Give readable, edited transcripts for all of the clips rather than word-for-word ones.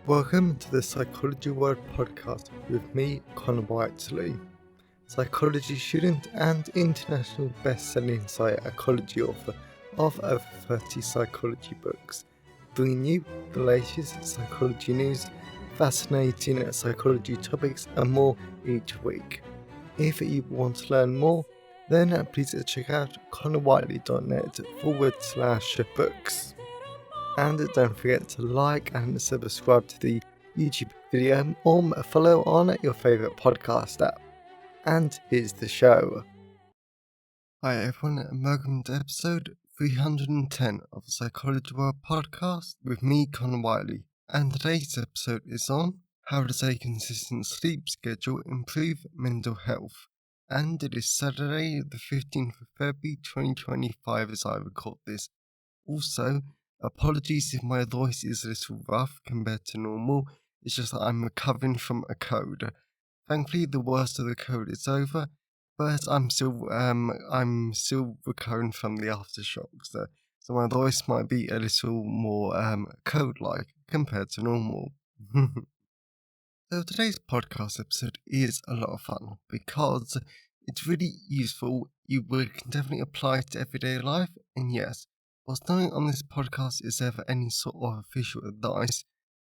Welcome to the Psychology World podcast with me, Connor Whiteley, psychology student and international best-selling psychology author of over 30 psychology books, bringing you the latest psychology news, fascinating psychology topics and more each week. If you want to learn more, then please check out connorwhiteley.net/books. And don't forget to like and subscribe to the YouTube video or follow on your favourite podcast app. And here's the show. Hi everyone, and welcome to episode 310 of the Psychology World podcast with me, Connor Whiteley. And today's episode is on how does a consistent sleep schedule improve mental health? And it is Saturday, the 15th of February 2025 as I record this. Also, apologies if my voice is a little rough compared to normal, it's just that I'm recovering from a cold. Thankfully, the worst of the cold is over, but I'm still recovering from the aftershocks, so my voice might be a little more cold-like compared to normal. So today's podcast episode is a lot of fun because it's really useful. You can definitely apply it to everyday life, and yes, whilst nothing on this podcast is ever any sort of official advice,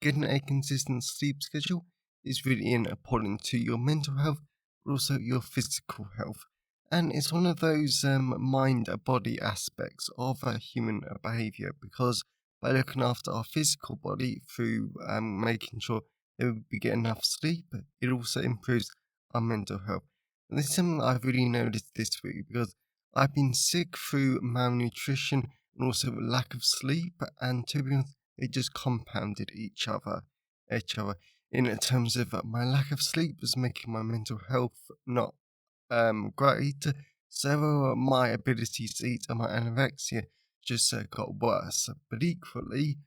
getting a consistent sleep schedule is really important to your mental health, but also your physical health. And it's one of those mind-body aspects of human behaviour, because by looking after our physical body through making sure that we get enough sleep, it also improves our mental health. And this is something that I've really noticed this week, because I've been sick through malnutrition and also lack of sleep, and to be honest, they just compounded each other. In terms of my lack of sleep was making my mental health not great, so my ability to eat and my anorexia just got worse. But equally,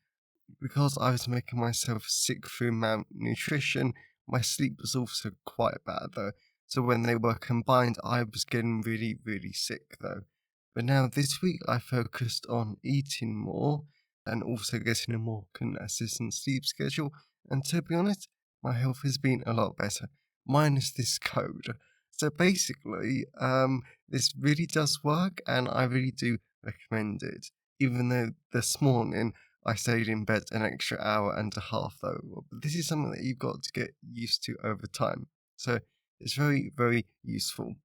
because I was making myself sick through malnutrition, my sleep was also quite bad though. So when they were combined, I was getting really, really sick though. But now this week I focused on eating more and also getting a more consistent sleep schedule. And to be honest, my health has been a lot better, minus this code. So basically, this really does work, and I really do recommend it. Even though this morning I stayed in bed an extra hour and a half though. But this is something that you've got to get used to over time. So it's very, very useful.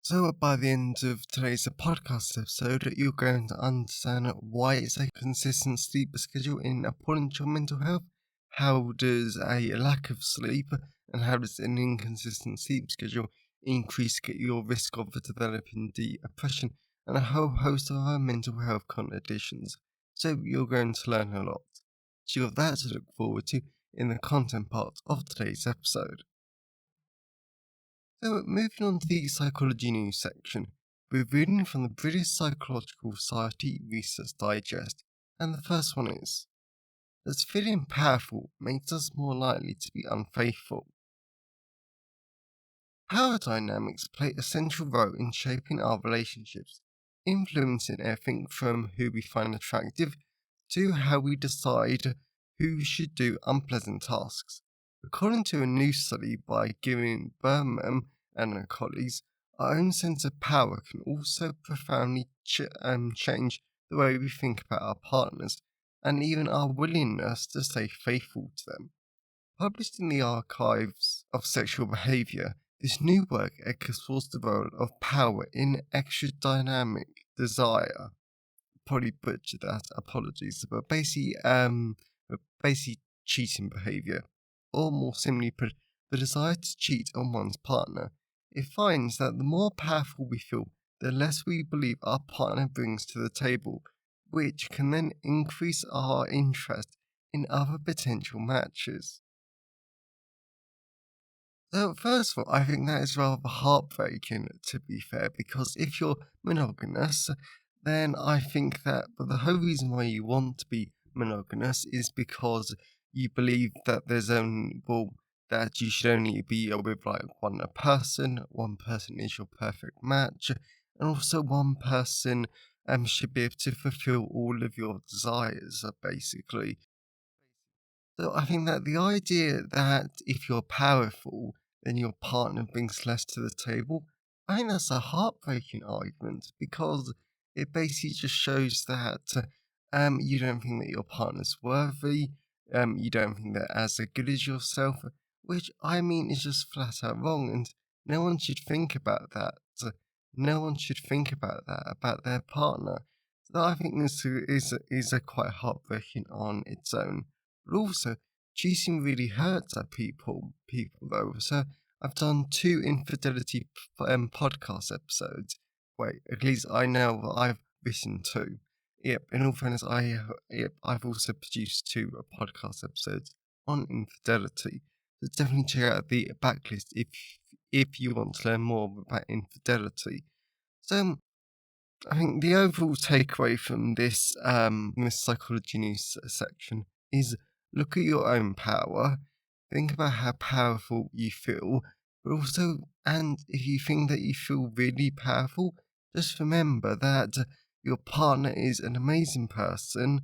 So by the end of today's podcast episode, you're going to understand why is a consistent sleep schedule important to your mental health, how does a lack of sleep and how does an inconsistent sleep schedule increase your risk of developing depression, and a whole host of other mental health conditions. So you're going to learn a lot. So you've got that to look forward to in the content part of today's episode. So, moving on to the psychology news section, we're reading from the British Psychological Society Research Digest, and the first one is, does feeling powerful makes us more likely to be unfaithful? Power dynamics play a central role in shaping our relationships, influencing everything from who we find attractive to how we decide who should do unpleasant tasks. According to a new study by Gillian Berman and her colleagues, our own sense of power can also profoundly change the way we think about our partners, and even our willingness to stay faithful to them. Published in the Archives of Sexual Behaviour, this new work explores the role of power in extradynamic desire. Probably butchered that, apologies, but basically cheating behaviour, or more simply put, the desire to cheat on one's partner. It finds that the more powerful we feel, the less we believe our partner brings to the table, which can then increase our interest in other potential matches. So, first of all, I think that is rather heartbreaking, to be fair, because if you're monogamous, then I think that the whole reason why you want to be monogamous is because you believe that that you should only be with like one person is your perfect match, and also one person should be able to fulfill all of your desires, basically. So I think that the idea that if you're powerful, then your partner brings less to the table, I think that's a heartbreaking argument because it basically just shows that you don't think that your partner's worthy, you don't think they're as good as yourself, which I mean is just flat out wrong, and no one should think about that. No one should think about that about their partner. So I think this is a quite heartbreaking on its own. But also, cheating really hurts at people though. So I've done two infidelity podcast episodes. Wait, at least I know that I've listened to. Yep, in all fairness, I've also produced two podcast episodes on infidelity. So definitely check out the backlist if you want to learn more about infidelity. So I think the overall takeaway from this psychology news section is look at your own power, think about how powerful you feel, but also, and if you think that you feel really powerful, just remember that your partner is an amazing person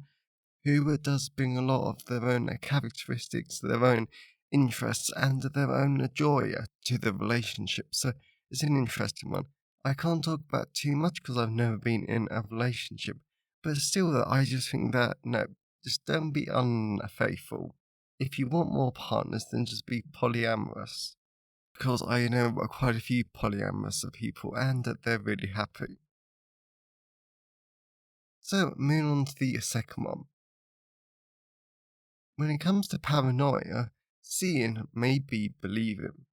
who does bring a lot of their own characteristics, their own interests, and their own joy to the relationship. So it's an interesting one. I can't talk about too much because I've never been in a relationship, but still, I just think that no, just don't be unfaithful. If you want more partners, then just be polyamorous. Because I know quite a few polyamorous people, and that they're really happy. So, moving on to the second one. When it comes to paranoia, seeing may be believing.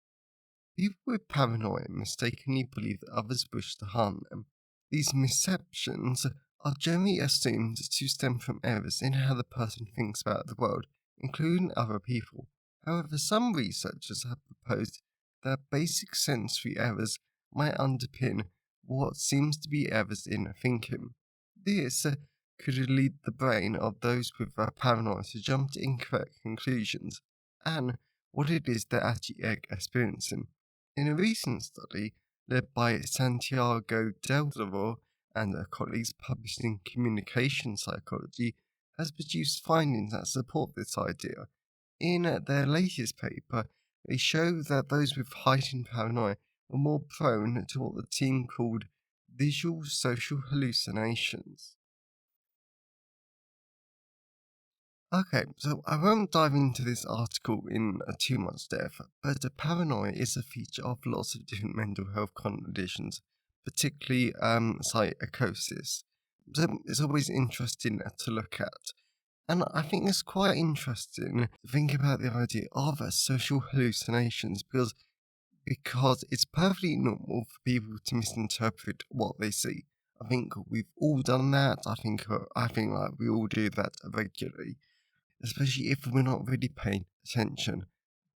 People with paranoia mistakenly believe that others wish to harm them. These misceptions are generally assumed to stem from errors in how the person thinks about the world, including other people. However, some researchers have proposed that basic sensory errors might underpin what seems to be errors in thinking. This could lead the brain of those with paranoia to jump to incorrect conclusions and what it is they're actually experiencing. In a recent study led by Santiago Del Toro and their colleagues published in Communication Psychology, has produced findings that support this idea. In their latest paper, they show that those with heightened paranoia were more prone to what the team called visual social hallucinations. Okay, so I won't dive into this article in too much depth, but paranoia is a feature of lots of different mental health conditions, particularly psychosis. So it's always interesting to look at. And I think it's quite interesting to think about the idea of social hallucinations because it's perfectly normal for people to misinterpret what they see. I think we've all done that. I think like we all do that regularly, especially if we're not really paying attention.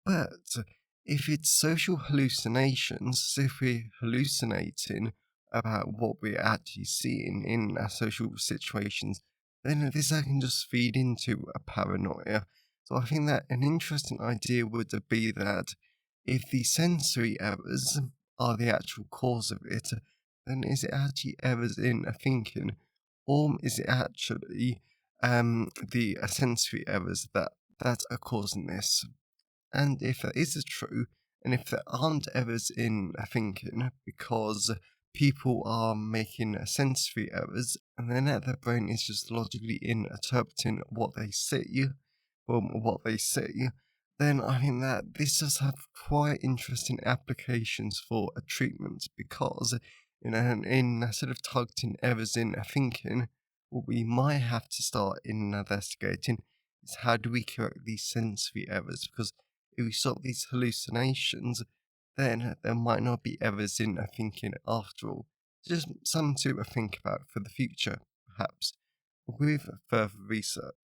But if it's social hallucinations, so if we're hallucinating about what we're actually seeing in our social situations, then this can just feed into a paranoia. So I think that an interesting idea would be that if the sensory errors are the actual cause of it, then is it actually errors in thinking, or is it actually the sensory errors that are causing this? And if that is true, and if there aren't errors in thinking because people are making sensory errors, and then their brain is just logically interpreting what they see, then I think that this does have quite interesting applications for a treatment because, instead of targeting errors in thinking, what we might have to start investigating is how do we correct these sensory errors because if we stop these hallucinations, then there might not be errors in thinking after all. Just something to think about for the future, perhaps, with further research.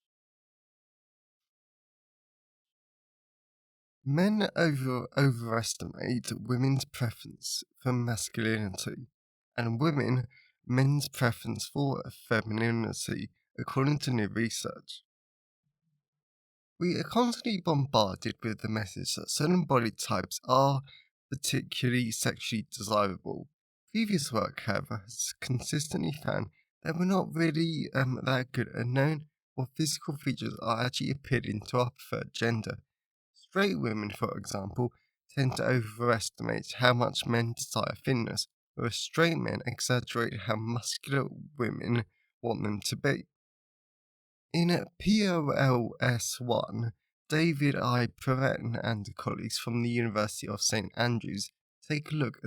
Men overestimate women's preference for masculinity, and women men's preference for femininity, according to new research. We are constantly bombarded with the message that certain body types are particularly sexually desirable. Previous work, however, has consistently found that we're not really that good at knowing or physical features are actually appealing to our preferred gender. Straight women, for example, tend to overestimate how much men desire thinness, whereas straight men exaggerate how muscular women want them to be. In POLS1, David I. Perrin and colleagues from the University of St Andrews take a look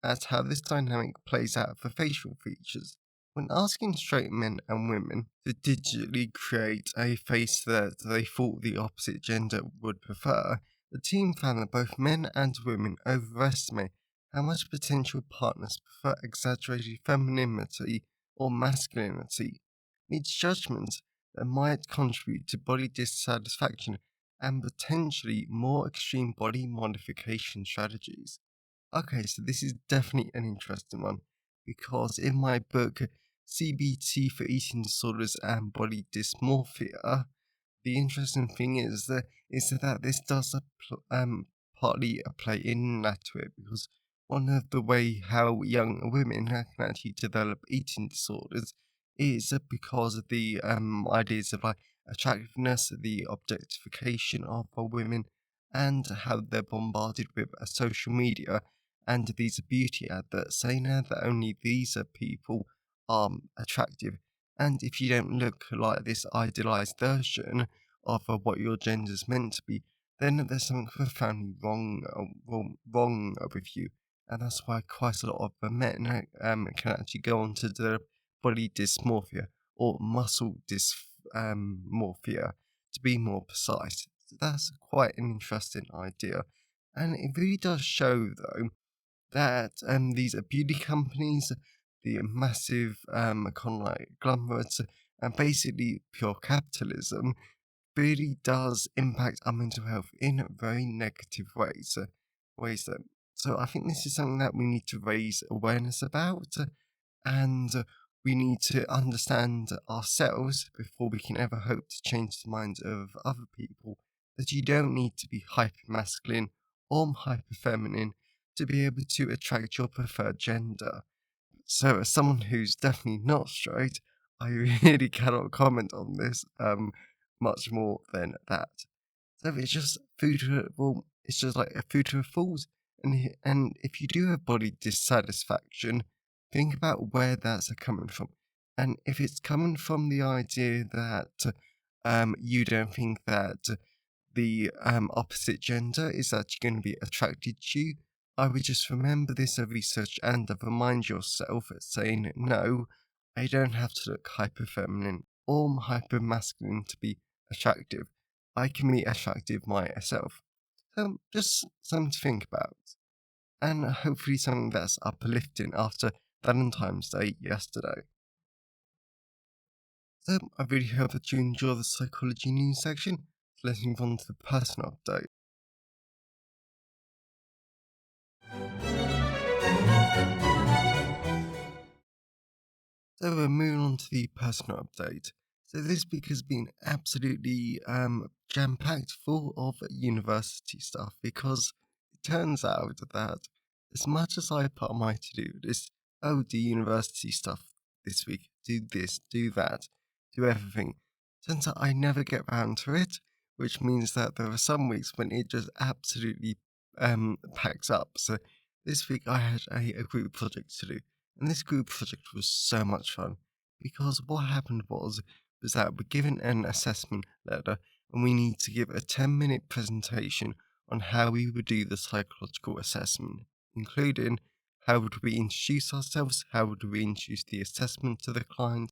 at how this dynamic plays out for facial features. When asking straight men and women to digitally create a face that they thought the opposite gender would prefer, the team found that both men and women overestimate how much potential partners prefer exaggerated femininity or masculinity. Needs judgment that might contribute to body dissatisfaction and potentially more extreme body modification strategies. Okay, so this is definitely an interesting one because in my book, CBT for Eating Disorders and Body Dysmorphia, the interesting thing is that this does partly play in that to it because one of the way how young women can actually develop eating disorders is because of the ideas of like attractiveness, the objectification of women, and how they're bombarded with social media and these beauty adverts saying that only these are people are attractive. And if you don't look like this idealized version of what your gender is meant to be, then there's something profoundly wrong with you. And that's why quite a lot of men can actually go on to develop body dysmorphia or muscle dysmorphia, to be more precise. So that's quite an interesting idea. And it really does show, though, that these beauty companies, the massive kind of like conglomerates, and basically pure capitalism really does impact our mental health in very negative ways. So I think this is something that we need to raise awareness about, and we need to understand ourselves before we can ever hope to change the minds of other people. That you don't need to be hyper masculine or hyper feminine to be able to attract your preferred gender. So, as someone who's definitely not straight, I really cannot comment on this much more than that. So it's just food for, well, it's just like a food for fools. And if you do have body dissatisfaction, think about where that's coming from. And if it's coming from the idea that you don't think that the opposite gender is actually going to be attracted to you, I would just remember this research and remind yourself saying, no, I don't have to look hyper feminine or hyper masculine to be attractive. I can be attractive myself. So just something to think about. And hopefully something that's uplifting after Valentine's Day yesterday. So I really hope that you enjoy the psychology news section. So let's move on to the personal update. So we're moving on to the personal update. So this week has been absolutely jam-packed full of university stuff because it turns out that as much as I put on my to-do list, oh, do university stuff this week, do this, do that, do everything. Turns out I never get round to it, which means that there are some weeks when it just absolutely packs up. So this week I had a group project to do. And this group project was so much fun because what happened was that we're given an assessment letter and we need to give a 10-minute presentation on how we would do the psychological assessment, including how would we introduce ourselves, how would we introduce the assessment to the client,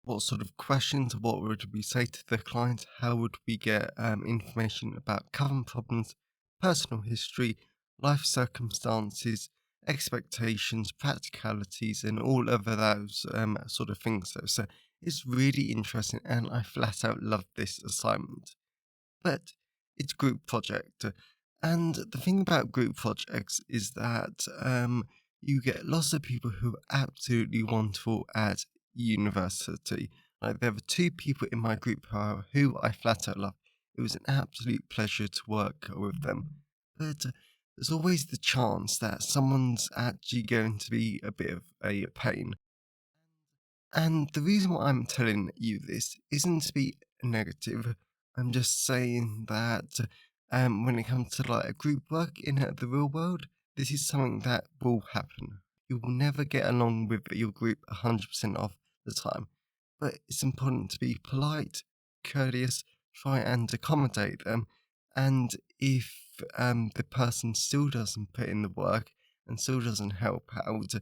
what sort of questions, what would we say to the client, how would we get information about current problems, personal history, life circumstances, expectations, practicalities, and all of those sort of things. So it's really interesting, and I flat out love this assignment. But it's group project, and the thing about group projects is that you get lots of people who are absolutely wonderful at university. Like there were two people in my group who I flat out love. It was an absolute pleasure to work with them. But there's always the chance that someone's actually going to be a bit of a pain. And the reason why I'm telling you this isn't to be negative. I'm just saying that when it comes to like a group work in the real world, this is something that will happen. You will never get along with your group 100% of the time. But it's important to be polite, courteous, try and accommodate them. And if the person still doesn't put in the work and still doesn't help out,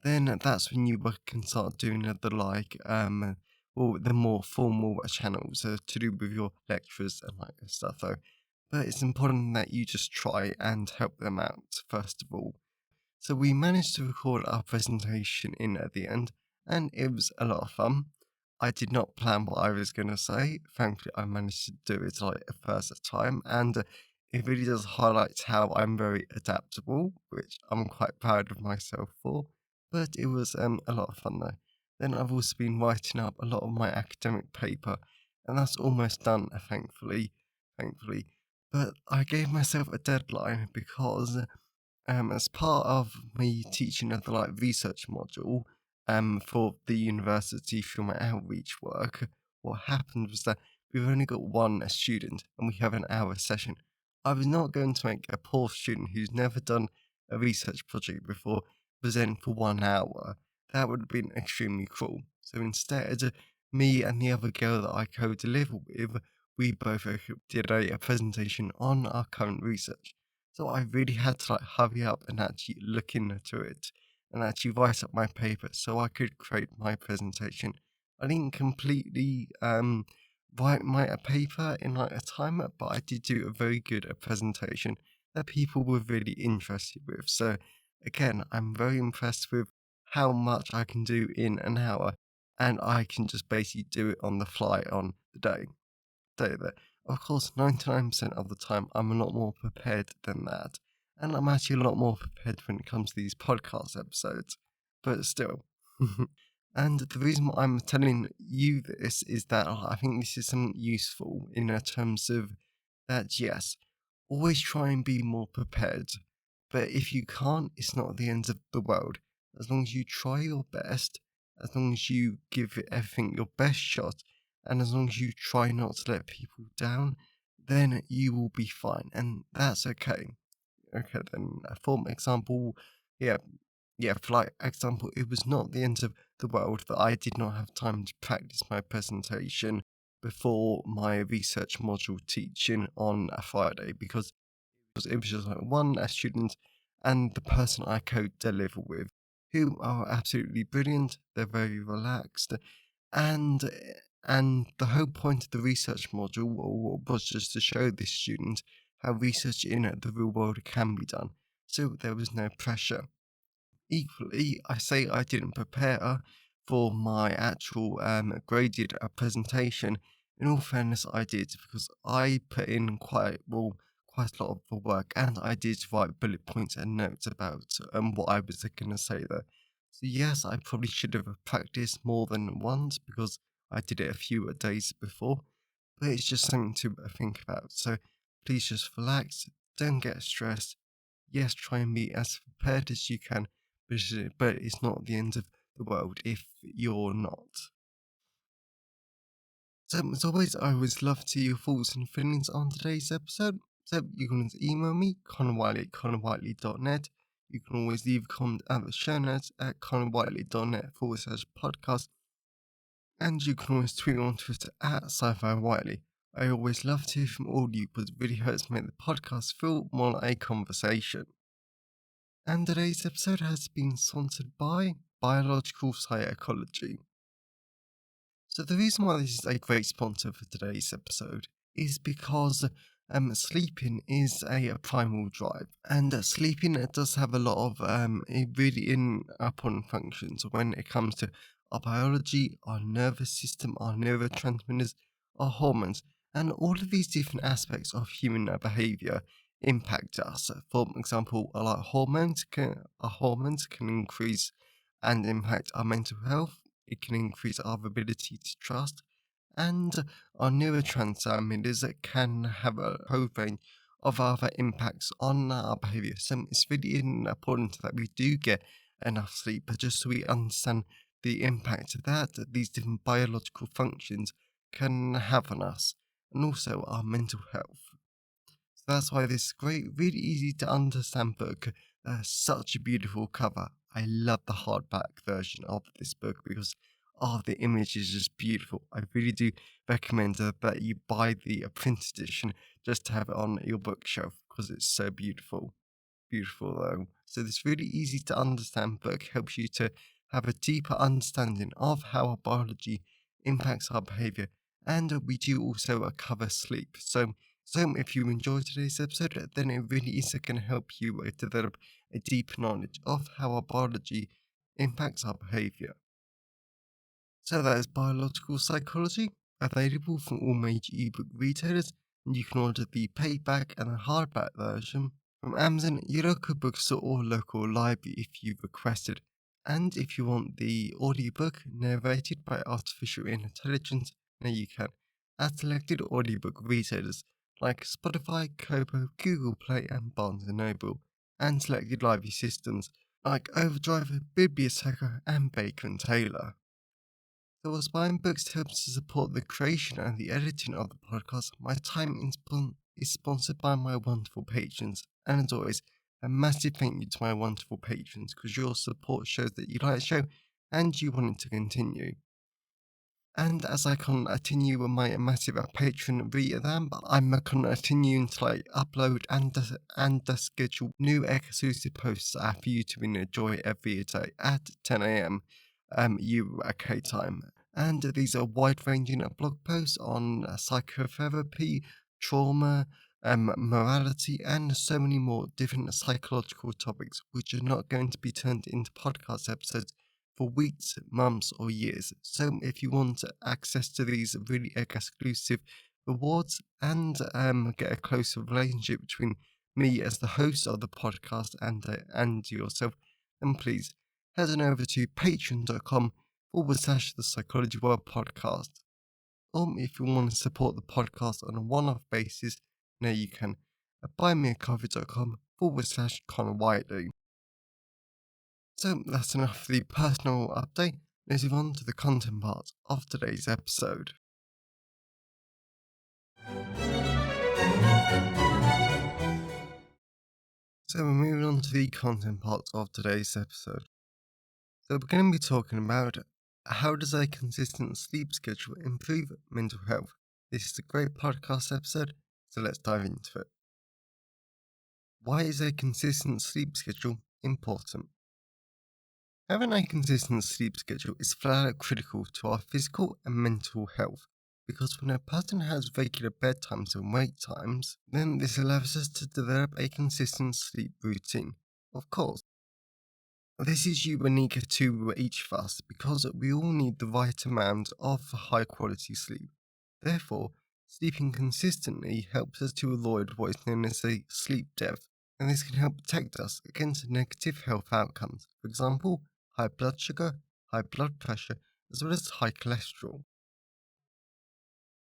then that's when you can start doing the more formal channels to do with your lecturers and like stuff though. But it's important that you just try and help them out first of all. So we managed to record our presentation in at the end, and it was a lot of fun. I did not plan what I was going to say. Thankfully, I managed to do it like a first time, and it really does highlight how I'm very adaptable, which I'm quite proud of myself for. But it was a lot of fun though. Then I've also been writing up a lot of my academic paper, and that's almost done, thankfully. But I gave myself a deadline because as part of me teaching at the like research module for the university through my outreach work, what happened was that we've only got one student and we have an hour session. I was not going to make a poor student who's never done a research project before present for 1 hour. That would have been extremely cruel. So instead, me and the other girl that I co-deliver with, we both did a presentation on our current research. So I really had to like hurry up and actually look into it and actually write up my paper so I could create my presentation. I didn't completely write my paper in like a timer, but I did do a very good presentation that people were really interested with. So again, I'm very impressed with how much I can do in an hour, and I can just basically do it on the fly on the day that, of course, 99% of the time, I'm a lot more prepared than that. And I'm actually a lot more prepared when it comes to these podcast episodes. But still. And the reason why I'm telling you this is that I think this is something useful in terms of that, yes, always try and be more prepared. But if you can't, it's not the end of the world. As long as you try your best, as long as you give it everything your best shot, and as long as you try not to let people down, then you will be fine. And that's okay. Okay, then for example, yeah, for like example, it was not the end of the world that I did not have time to practice my presentation before my research module teaching on a Friday because it was just like one student and the person I co-deliver with, who are absolutely brilliant. They're very relaxed, and the whole point of the research module was just to show this student how research in the real world can be done. So there was no pressure. Equally, I say I didn't prepare her for my actual graded presentation. In all fairness, I did because I put in quite a lot of the work, and I did write bullet points and notes about what I was going to say there. So yes, I probably should have practiced more than once because I did it a few days before, but it's just something to think about. So please just relax, don't get stressed. Yes, try and be as prepared as you can, but it's not the end of the world if you're not. So, as always, I always love to hear your thoughts and feelings on today's episode. So, you can always email me, connorwhiteley@connorwhiteley.net. You can always leave a comment at the show notes at connorwhiteley.net/podcast. And you can always tweet on Twitter at sci-fi Whiteley. I always love to hear from all of you because it really helps make the podcast feel more like a conversation. And today's episode has been sponsored by Biological Psychology. So the reason why this is a great sponsor for today's episode is because sleeping is a primal drive, and sleeping does have a lot of really important functions when it comes to our biology, our nervous system, our neurotransmitters, our hormones, and all of these different aspects of human behavior impact us. For example, our hormones can increase and impact our mental health. It can increase our ability to trust, and our neurotransmitters can have a whole range of other impacts on our behavior. So it's really important that we do get enough sleep, just so we understand the impact that these different biological functions can have on us and also our mental health. So that's why this great, really easy to understand book has such a beautiful cover. I love the hardback version of this book because the image is just beautiful. I really do recommend that you buy the printed edition just to have it on your bookshelf because it's so beautiful. Beautiful though. So this really easy to understand book helps you to have a deeper understanding of how our biology impacts our behavior, and we do also cover sleep. So if you enjoyed today's episode, then it really is going to help you develop a deeper knowledge of how our biology impacts our behavior. So that is Biological Psychology, available from all major ebook retailers, and you can order the paperback and the hardback version from Amazon, your local bookstore or local library if you've requested. And if you want the audiobook narrated by artificial intelligence, then you can at selected audiobook retailers like Spotify, Kobo, Google Play, and Barnes& Noble, and selected library systems like Overdrive, Biblioteca, and Baker& Taylor. So as buying books helps to support the creation and the editing of the podcast, my time is sponsored by my wonderful patrons. And as always, a massive thank you to my wonderful patrons because your support shows that you like the show and you want it to continue. And as I continue with my massive Patreon revamp, I'm continuing to upload and schedule new exclusive posts for you to enjoy every day at 10 a.m. UK time. And these are wide-ranging blog posts on psychotherapy, trauma, morality, and so many more different psychological topics, which are not going to be turned into podcast episodes for weeks, months, or years. So if you want access to these really exclusive rewards and get a closer relationship between me as the host of the podcast and yourself, then please head on over to patreon.com/the Psychology World Podcast. Or if you want to support the podcast on a one-off basis, now you can at buymeacoffee.com/Connor Whiteley. So that's enough for the personal update. Let's move on to the content part of today's episode. So we're moving on to the content part of today's episode. So we're going to be talking about how does a consistent sleep schedule improve mental health. This is a great podcast episode, so let's dive into it. Why is a consistent sleep schedule important? Having a consistent sleep schedule is flat out critical to our physical and mental health, because when a person has regular bedtimes and wake times, then this allows us to develop a consistent sleep routine. Of course, this is unique to each of us because we all need the right amount of high quality sleep. Therefore, sleeping consistently helps us to avoid what is known as a sleep debt, and this can help protect us against negative health outcomes. For example, high blood sugar, high blood pressure, as well as high cholesterol.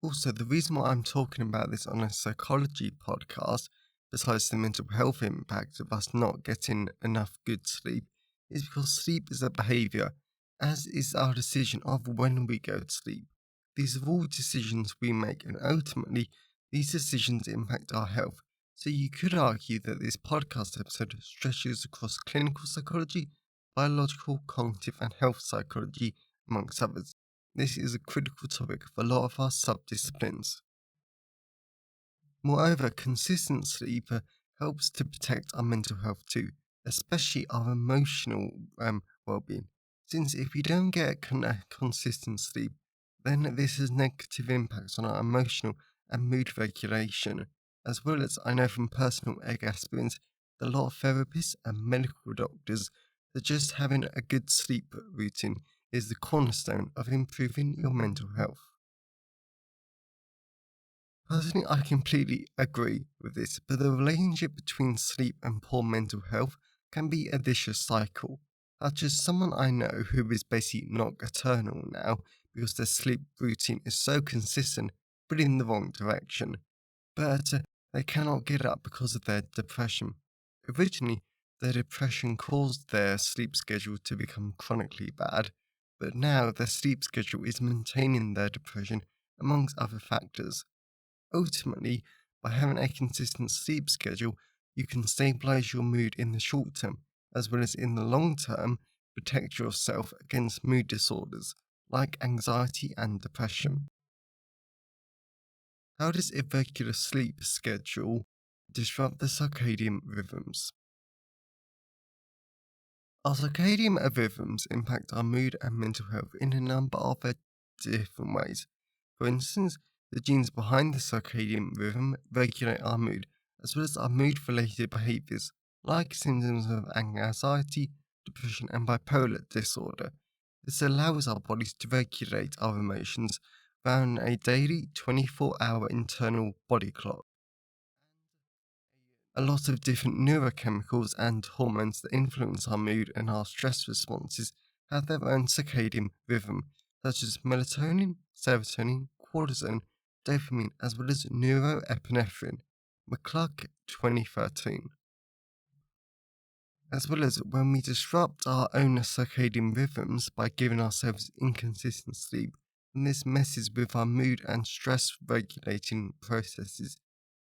Also, the reason why I'm talking about this on a psychology podcast, besides the mental health impact of us not getting enough good sleep, is because sleep is a behaviour, as is our decision of when we go to sleep. These are all decisions we make, and ultimately, these decisions impact our health. So you could argue that this podcast episode stretches across clinical psychology, biological, cognitive, and health psychology, amongst others. This is a critical topic for a lot of our subdisciplines. Moreover, consistent sleep helps to protect our mental health too, especially our emotional well-being. Since if we don't get consistent sleep, then this has negative impacts on our emotional and mood regulation, as well as I know from personal experience that a lot of therapists and medical doctors that just having a good sleep routine is the cornerstone of improving your mental health. Personally, I completely agree with this, but the relationship between sleep and poor mental health can be a vicious cycle. Such as someone I know who is basically nocturnal now because their sleep routine is so consistent but in the wrong direction. But they cannot get up because of their depression. Originally, their depression caused their sleep schedule to become chronically bad, but now their sleep schedule is maintaining their depression, amongst other factors. Ultimately, by having a consistent sleep schedule, you can stabilize your mood in the short term, as well as in the long term, protect yourself against mood disorders like anxiety and depression. How does irregular sleep schedule disrupt the circadian rhythms? Our circadian rhythms impact our mood and mental health in a number of different ways. For instance, the genes behind the circadian rhythm regulate our mood, as well as our mood related behaviors, like symptoms of anxiety, depression, and bipolar disorder. This allows our bodies to regulate our emotions around a daily 24-hour internal body clock. A lot of different neurochemicals and hormones that influence our mood and our stress responses have their own circadian rhythm, such as melatonin, serotonin, cortisol, dopamine, as well as neuroepinephrine. McCluck 2013. As well as when we disrupt our own circadian rhythms by giving ourselves inconsistent sleep, and this messes with our mood and stress regulating processes,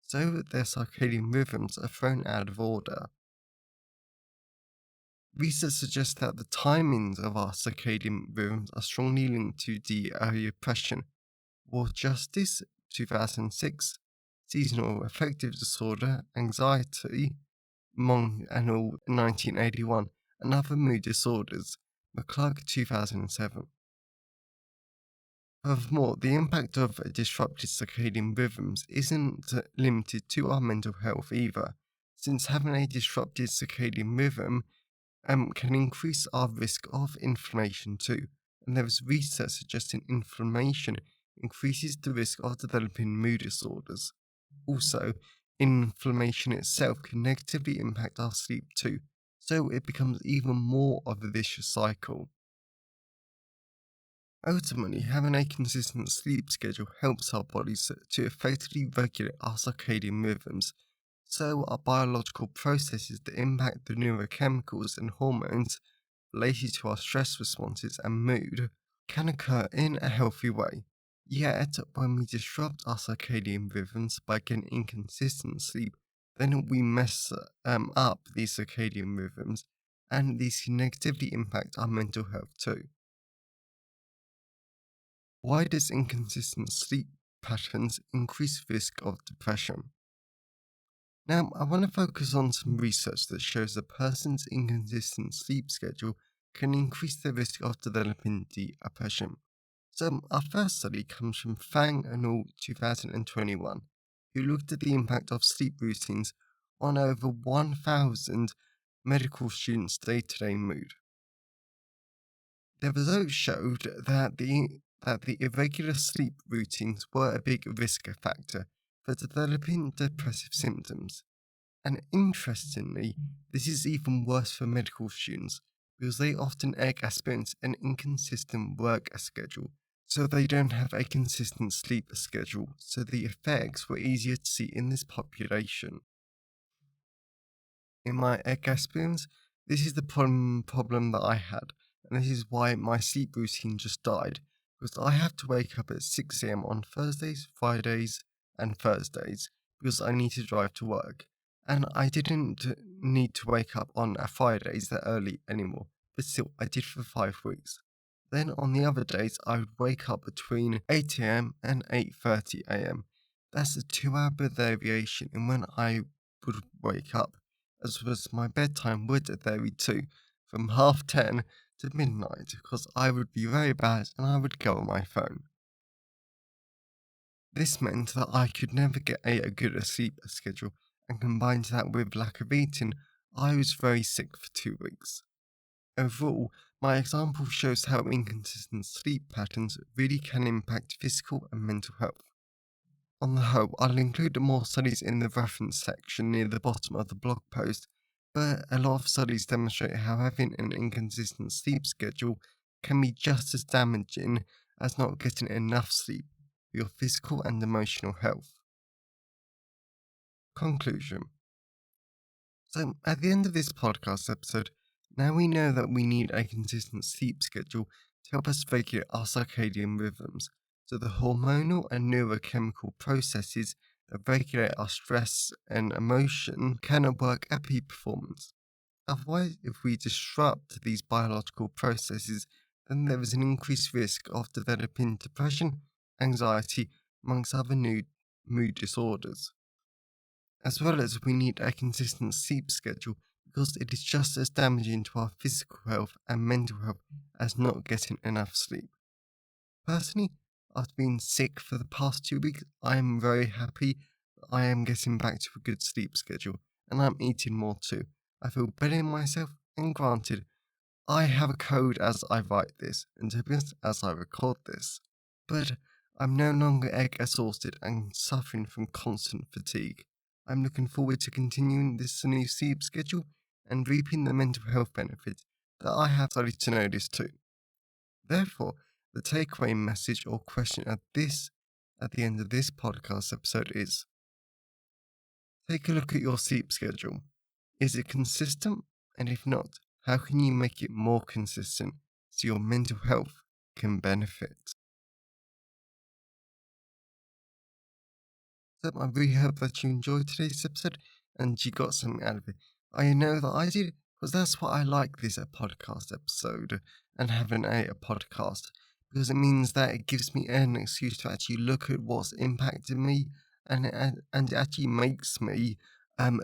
so that their circadian rhythms are thrown out of order. Research suggests that the timings of our circadian rhythms are strongly linked to depression. War Justice 2006, Seasonal Affective Disorder, Anxiety, Mong and all 1981, and other mood disorders, McCluck 2007. Furthermore, the impact of disrupted circadian rhythms isn't limited to our mental health either, since having a disrupted circadian rhythm can increase our risk of inflammation too, and there is research suggesting inflammation increases the risk of developing mood disorders. Also, inflammation itself can negatively impact our sleep too, so it becomes even more of a vicious cycle. Ultimately, having a consistent sleep schedule helps our bodies to effectively regulate our circadian rhythms, so our biological processes that impact the neurochemicals and hormones related to our stress responses and mood can occur in a healthy way. Yet, when we disrupt our circadian rhythms by getting inconsistent sleep, then we mess up these circadian rhythms, and these can negatively impact our mental health too. Why does inconsistent sleep patterns increase risk of depression? Now, I want to focus on some research that shows a person's inconsistent sleep schedule can increase the risk of developing depression. So, our first study comes from Fang et al. 2021, who looked at the impact of sleep routines on over 1,000 medical students' day to day mood. The results showed that the irregular sleep routines were a big risk factor for developing depressive symptoms. And interestingly, this is even worse for medical students because they often experience an inconsistent work schedule, so they don't have a consistent sleep schedule, so the effects were easier to see in this population. In my experience, this is the problem that I had, and this is why my sleep routine just died, because I have to wake up at 6 am on Thursdays, Fridays, and Thursdays, because I need to drive to work. And I didn't need to wake up on Fridays that early anymore, but still, I did for 5 weeks. Then on the other days, I would wake up between 8 am and 8:30 am. That's a 2 hour variation in when I would wake up, as was my bedtime would vary too, from 10:30 to midnight, because I would be very bad and I would go on my phone. This meant that I could never get a good sleep schedule, and combined that with lack of eating, I was very sick for 2 weeks. Overall, my example shows how inconsistent sleep patterns really can impact physical and mental health. On the whole, I'll include more studies in the reference section near the bottom of the blog post, but a lot of studies demonstrate how having an inconsistent sleep schedule can be just as damaging as not getting enough sleep for your physical and emotional health. Conclusion. So, at the end of this podcast episode, now we know that we need a consistent sleep schedule to help us regulate our circadian rhythms, so the hormonal and neurochemical processes that regulate our stress and emotion cannot work at peak performance. Otherwise, if we disrupt these biological processes, then there is an increased risk of developing depression, anxiety, amongst other mood disorders. As well as we need a consistent sleep schedule because it is just as damaging to our physical health and mental health as not getting enough sleep. Personally, after being sick for the past 2 weeks, I am very happy that I am getting back to a good sleep schedule and I'm eating more too. I feel better in myself, and granted, I have a code as I write this, and to be honest, as I record this. But I'm no longer exhausted and suffering from constant fatigue. I'm looking forward to continuing this new sleep schedule and reaping the mental health benefits that I have started to notice too. Therefore, the takeaway message or question at the end of this podcast episode is: take a look at your sleep schedule. Is it consistent? And if not, how can you make it more consistent so your mental health can benefit? So I really hope that you enjoyed today's episode and you got something out of it. I know that I did, because that's what I like this podcast episode and having a podcast, because it means that it gives me an excuse to actually look at what's impacted me, and it actually makes me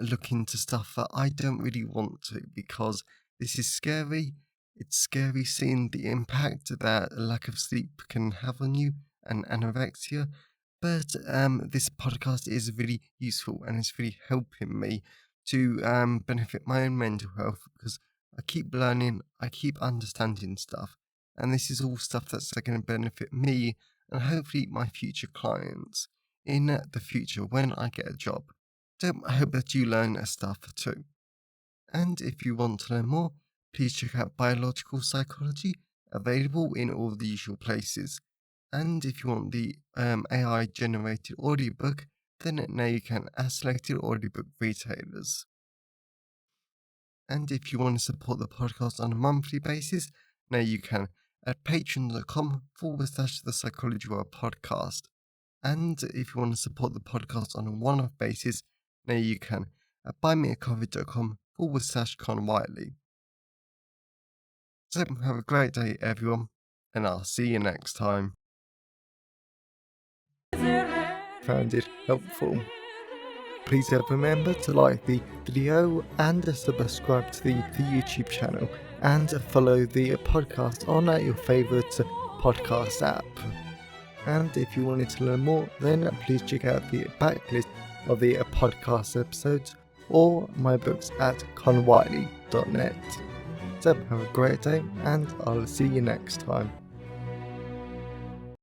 look into stuff that I don't really want to, because this is scary. It's scary seeing the impact that lack of sleep can have on you and anorexia. But this podcast is really useful and it's really helping me to benefit my own mental health, because I keep learning, I keep understanding stuff, and this is all stuff that's going to benefit me and hopefully my future clients in the future when I get a job. So I hope that you learn stuff too. And if you want to learn more, please check out Biological Psychology, available in all the usual places. And if you want the AI generated audiobook, then now you can at selected audiobook retailers. And if you want to support the podcast on a monthly basis, now you can at patreon.com/the Psychology World podcast. And if you want to support the podcast on a one-off basis, now you can at buymeacoffee.com/Con Whiteley. So have a great day, everyone, and I'll see you next time. Found it helpful. Please remember to like the video and subscribe to the YouTube channel and follow the podcast on your favourite podcast app. And if you wanted to learn more, then please check out the backlist of the podcast episodes or my books at conwhiteley.net. So have a great day and I'll see you next time.